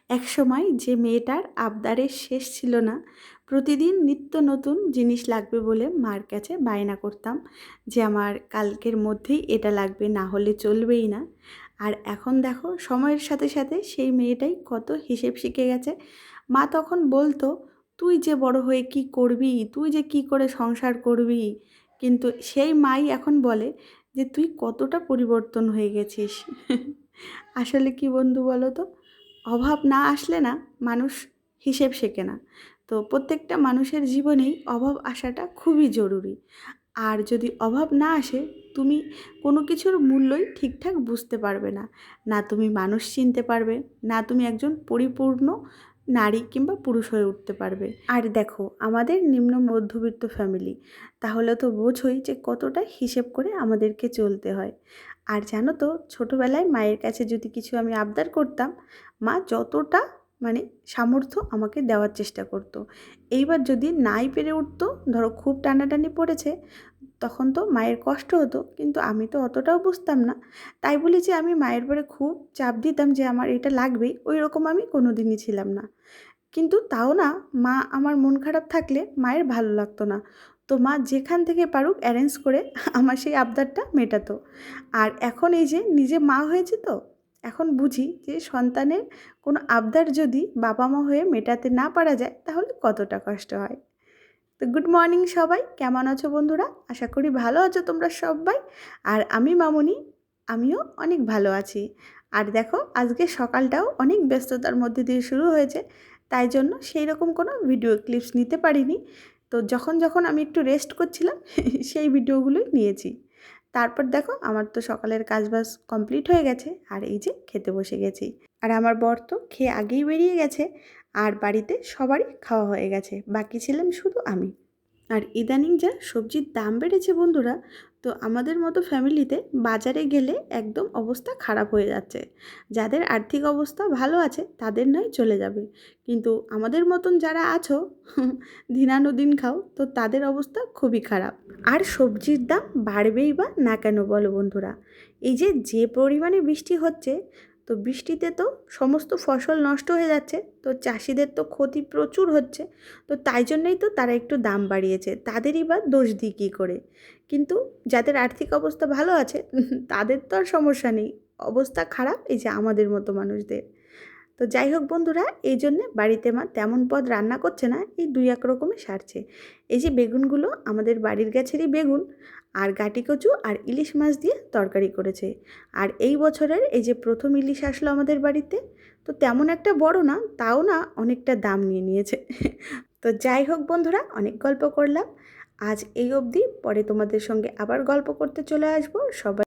একসময় যে মেয়েটার আবদারের শেষ ছিল না, প্রতিদিন নিত্য নতুন জিনিস লাগবে বলে মার কাছে বায়না করতাম যে আমার কালকের মধ্যেই এটা লাগবে, না হলে চলবেই না। আর এখন দেখো সময়ের সাথে সাথে সেই মেয়েটাই কত হিসেব শিখে গেছে। মা তখন বলতো, তুই যে বড় হয়ে কি করবি, তুই যে কি করে সংসার করবি, কিন্তু সেই মাই এখন বলে যে তুই কতটা পরিবর্তন হয়ে গেছিস। আসলে কি বন্ধু বলো তো, অভাব না আসলে না মানুষ হিসেব শেখে না। তো প্রত্যেকটা মানুষের জীবনেই অভাব আসাটা খুবই জরুরি। আর যদি অভাব না আসে, তুমি কোনো কিছুর মূল্যই ঠিকঠাক বুঝতে পারবে না। না তুমি মানুষ চিনতে পারবে, না তুমি একজন পরিপূর্ণ নারী কিংবা পুরুষ হয়ে উঠতে পারবে। আর দেখো আমাদের নিম্ন মধ্যবিত্ত ফ্যামিলি, তাহলে তো বোঝোই যে কতটা হিসেব করে আমাদেরকে চলতে হয়। আর জানো তো, ছোটোবেলায় মায়ের কাছে যদি কিছু আমি আবদার করতাম, মা যতটা মানে সামর্থ্য আমাকে দেওয়ার চেষ্টা করতো। এইবার যদি নাই পেরে উঠতো, ধরো খুব টানাটানি পড়েছে, তখন তো মায়ের কষ্ট হতো, কিন্তু আমি তো অতটাও বুঝতাম না। তাই বলি যে আমি মায়ের পরে খুব চাপ দিতাম যে আমার এটা লাগবেই, ওই রকম আমি কোনো দিনই ছিলাম না। কিন্তু তাও না, মা আমার মন খারাপ থাকলে মায়ের ভালো লাগতো না। তো মা যেখান থেকে পারুক অ্যারেঞ্জ করে আমার সেই আবদারটা মেটাতো। আর এখন এই যে নিজে মা হয়েছে, তো এখন বুঝি যে সন্তানের কোনো আবদার যদি বাবা মা হয়ে মেটাতে না পারা যায়, তাহলে কতটা কষ্ট হয়। তো গুড মর্নিং সবাই, কেমন আছো বন্ধুরা? আশা করি ভালো আছো তোমরা সবাই। আর আমি মামুনি, আমিও অনেক ভালো আছি। আর দেখো আজকে সকালটাও অনেক ব্যস্ততার মধ্যে দিয়ে শুরু হয়েছে, তাই জন্য সেই রকম কোনো ভিডিও ক্লিপস নিতে পারিনি। তো যখন যখন আমি একটু রেস্ট করছিলাম সেই ভিডিওগুলোই নিয়েছি। তারপর দেখো আমার তো সকালের কাজবাজ কমপ্লিট হয়ে গেছে, আর এই যে খেতে বসে গেছি। আর আমার বর তো খেয়ে আগেই বেরিয়ে গেছে, আর বাড়িতে সবারই খাওয়া হয়ে গেছে, বাকি ছিলাম শুধু আমি। আর ইদানিং যা সবজির দাম বেড়েছে বন্ধুরা, তো আমাদের মতো ফ্যামিলিতে বাজারে গেলে একদম অবস্থা খারাপ হয়ে যাচ্ছে। যাদের আর্থিক অবস্থা ভালো আছে তাদের নয় চলে যাবে, কিন্তু আমাদের মতন যারা আছো দিনানুদিন খাও, তো তাদের অবস্থা খুবই খারাপ। আর সবজির দাম বাড়বেই বা না কেন বলো বন্ধুরা? এই যে যে পরিমাণে বৃষ্টি হচ্ছে, তো বৃষ্টিতে তো সমস্ত ফসল নষ্ট হয়ে যাচ্ছে, তো চাষিদের তো ক্ষতি প্রচুর হচ্ছে। তো তাই জন্যই তো তারা একটু দাম বাড়িয়েছে, তাদেরই বা দোষ দিই কী করে? কিন্তু যাদের আর্থিক অবস্থা ভালো আছে তাদের তো আর সমস্যা নেই, অবস্থা খারাপ এই যে আমাদের মতো মানুষদের। তো যাই হোক বন্ধুরা, এই জন্যে বাড়িতে মা তেমন পদ রান্না করছে না, এই দুই এক রকমে সারছে। এই যে বেগুনগুলো আমাদের বাড়ির গাছেরই বেগুন, আর গাটি কচু আর ইলিশ মাছ দিয়ে তরকারি করেছে। আর এই বছরের এই যে প্রথম ইলিশ আসলো আমাদের বাড়িতে, তো তেমন একটা বড় না, তাও না অনেকটা দাম নিয়ে নিয়েছে। তো যাই হোক বন্ধুরা, অনেক গল্প করলাম আজ এই অবধি, পরে তোমাদের সঙ্গে আবার গল্প করতে চলে আসবো। সবাই